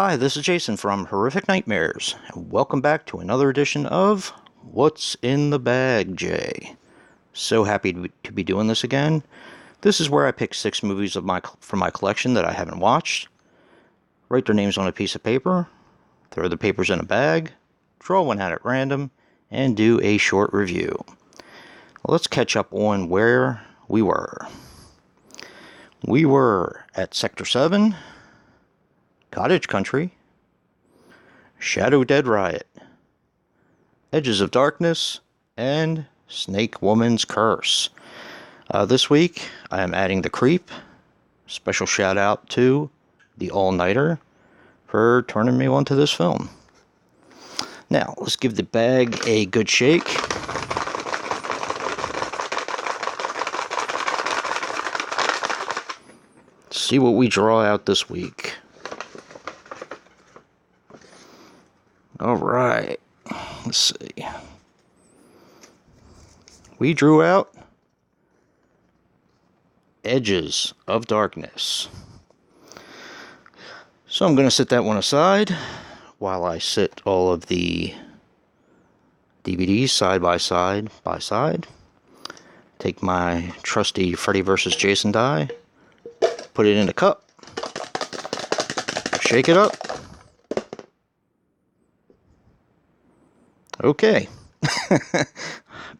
Hi, this is Jason from Horrific Nightmares, and welcome back to another edition of What's in the Bag, Jay. So happy to be doing this again. This is where I pick 6 movies from my collection that I haven't watched, write their names on a piece of paper, throw the papers in a bag, draw one out at random, and do a short review. Let's catch up on where we were. We were at Sector 7, Cottage Country, Shadow Dead Riot, Edges of Darkness, and Snake Woman's Curse. This week, I am adding The Creep. Special shout out to The All-Nighter for turning me on to this film. Now, let's give the bag a good shake. See what we draw out this week. Alright, let's see. We drew out Edges of Darkness. So I'm going to set that one aside while I sit all of the DVDs side by side. Take my trusty Freddy vs. Jason die, put it in a cup, shake it up. Okay.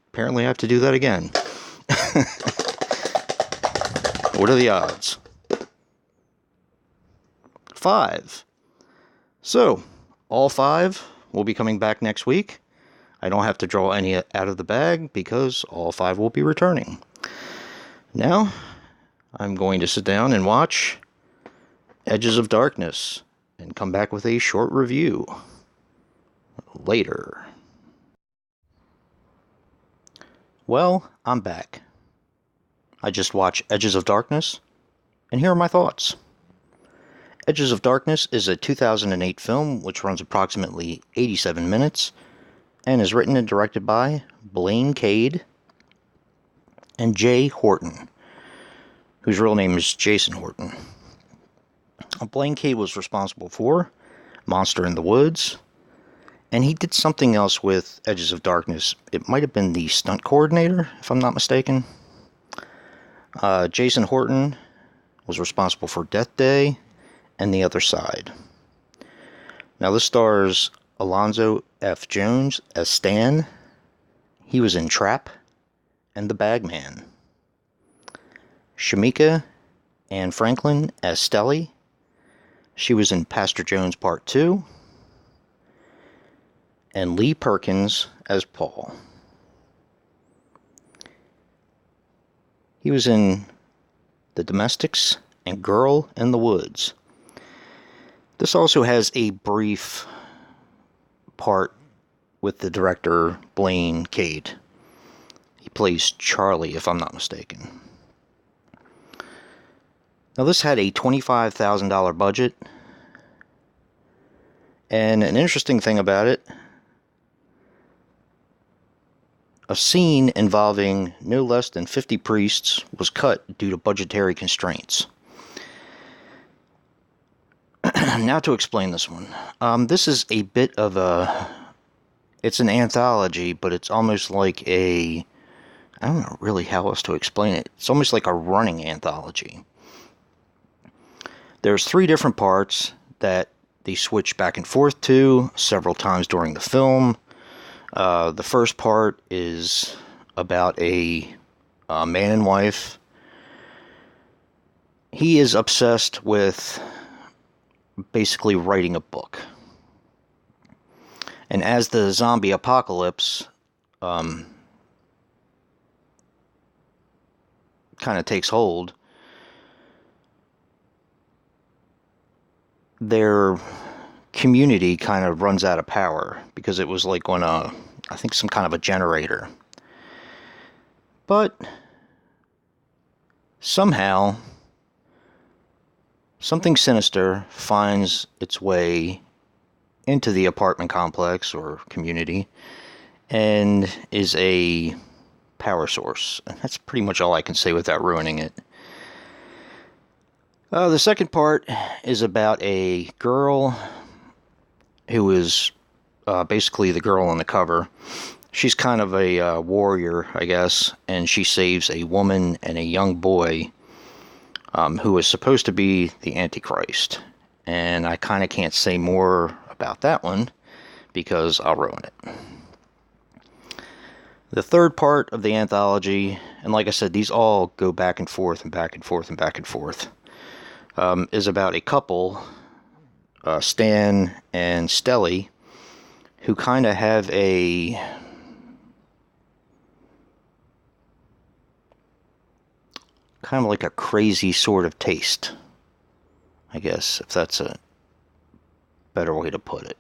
Apparently I have to do that again. What are the odds? 5. So, all 5 will be coming back next week. I don't have to draw any out of the bag because all 5 will be returning. Now, I'm going to sit down and watch Edges of Darkness and come back with a short review later. Well, I'm back. I just watched Edges of Darkness, and here are my thoughts. Edges of Darkness is a 2008 film which runs approximately 87 minutes and is written and directed by Blaine Cade and Jay Horton, whose real name is Jason Horton. Blaine Cade was responsible for Monster in the Woods, and he did something else with Edges of Darkness. It might have been the stunt coordinator, if I'm not mistaken. Jason Horton was responsible for Death Day and The Other Side. Now this stars Alonzo F. Jones as Stan. He was in Trap and The Bagman. Shamika Ann Franklin as Stelly. She was in Pastor Jones Part 2. And Lee Perkins as Paul. He was in The Domestics and Girl in the Woods. This also has a brief part with the director Blaine Cade. He plays Charlie, if I'm not mistaken. Now this had a $25,000 budget. And an interesting thing about it, a scene involving no less than 50 priests was cut due to budgetary constraints. Now to explain this one. This is a bit of it's an anthology, but it's almost like I don't know really how else to explain it. It's almost like a running anthology. There's 3 different parts that they switch back and forth to several times during the film. The first part is about a man and wife. He is obsessed with basically writing a book. And as the zombie apocalypse kind of takes hold, their community kind of runs out of power because it was like on I think some kind of a generator. But somehow something sinister finds its way into the apartment complex or community and is a power source. And that's pretty much all I can say without ruining it. The second part is about a girl who is basically the girl on the cover. She's kind of a warrior, I guess, and she saves a woman and a young boy who is supposed to be the Antichrist. And I kind of can't say more about that one because I'll ruin it. The third part of the anthology, and like I said, these all go back and forth and back and forth and back and forth, is about a couple, Stan and Stelly, who kind of have a kind of like a crazy sort of taste, I guess, if that's a better way to put it.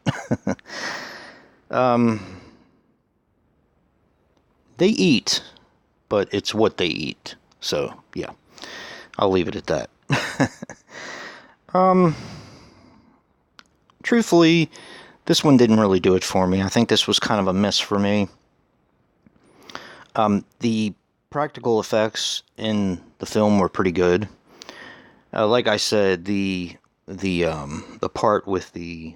They eat, but it's what they eat. So, yeah, I'll leave it at that. Truthfully, this one didn't really do it for me. I think this was kind of a miss for me. The practical effects in the film were pretty good. Like I said, the part with the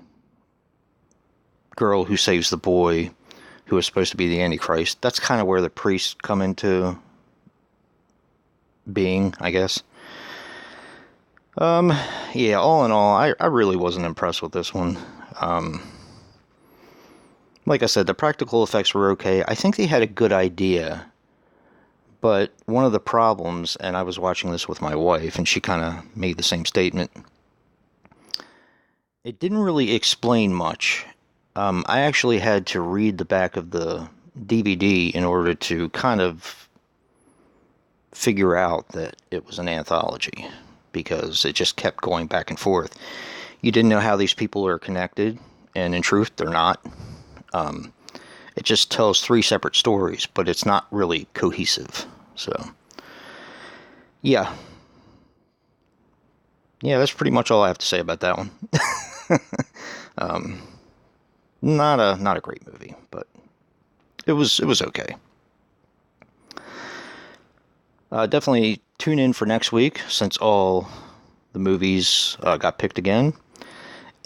girl who saves the boy, who is supposed to be the Antichrist, that's kind of where the priests come into being, I guess. Yeah, all in all, I really wasn't impressed with this one. Like I said, the practical effects were okay. I think they had a good idea, but one of the problems, and I was watching this with my wife, and she kind of made the same statement, it didn't really explain much. I actually had to read the back of the DVD in order to kind of figure out that it was an anthology, because it just kept going back and forth. You didn't know how these people are connected, and in truth, they're not. It just tells three separate stories, but it's not really cohesive. So, yeah. Yeah, that's pretty much all I have to say about that one. Not a great movie, but it was okay. Definitely tune in for next week, since all the movies got picked again.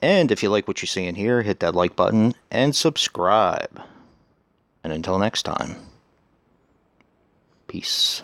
And if you like what you see in here, hit that like button and subscribe. And until next time, peace.